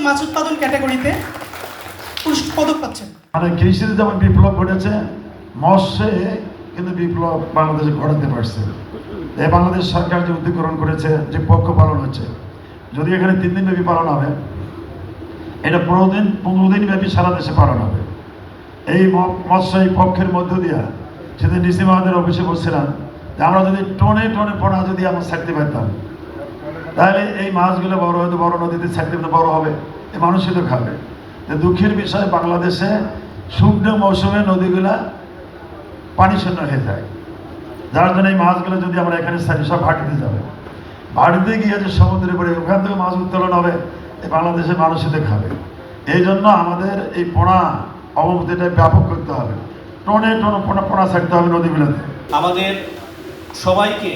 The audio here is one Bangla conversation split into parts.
মাছ উৎপাদন ক্যাটাগরিতে পদক পাচ্ছেন। মানে কৃষিতে যেমন বিপ্লব ঘটেছে, মৎস্যে কিন্তু বিপ্লব বাংলাদেশে ঘটাতে পারছে। এই বাংলাদেশ সরকার যে উদ্যোগ গ্রহণ করেছে, যে পক্ষ পালন হচ্ছে, যদি এখানে 3 দিন ব্যাপী পালন হবে, এটা 15 দিন ব্যাপী সারা দেশে পালন হবে। এই মৎস্য এই পক্ষের মধ্য দিয়ে সেদিন ডিসি মহোদয়ের অফিসে বলছিলাম যে আমরা যদি টনে টনে পোনা যদি আমরা ছাড়তে পারতাম, তাহলে এই মাছগুলো বড় হয়তো বড় নদীতে ছাড়তে বড় হবে, এই মানুষই তো খাবে। দুঃখের বিষয়, বাংলাদেশে শুকনো মৌসুমে নদীগুলা পানি শূন্য হয়ে যায়, যার জন্য এই মাছগুলো যদি আমরা এখানে ছাড়ি সব ভাটিতে যাবে, ভাটিতে গিয়ে যে সমুদ্রে পড়ে ওখান থেকে মাছ উত্তোলন হবে, এই বাংলাদেশের মানুষই তো খাবে। এই জন্য আমাদের এই পোনা অবমুক্তিটা ব্যাপক করতে হবে, টনে টনে পোনা ছাড়তে হবে নদীগুলোতে। আমাদের সবাইকে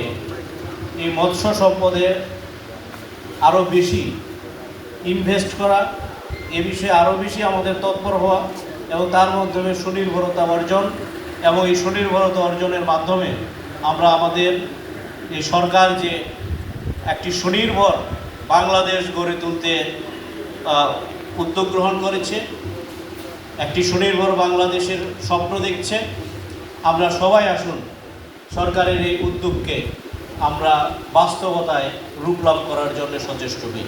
এই মৎস্য সম্পদে আরও বেশি ইনভেস্ট করা, এ বিষয়ে আরও বেশি আমাদের তৎপর হওয়া এবং তার মাধ্যমে স্বনির্ভরতা অর্জন, এবং এই স্বনির্ভরতা অর্জনের মাধ্যমে আমরা আমাদের এই সরকার যে একটি স্বনির্ভর বাংলাদেশ গড়ে তুলতে উদ্যোগ গ্রহণ করেছে, একটি স্বনির্ভর বাংলাদেশের স্বপ্ন দেখছে, আমরা সবাই আসুন সরকারের এই উদ্যোগকে আমরা বাস্তবতায় রূপ লাভ করার জন্য সচেষ্ট হই।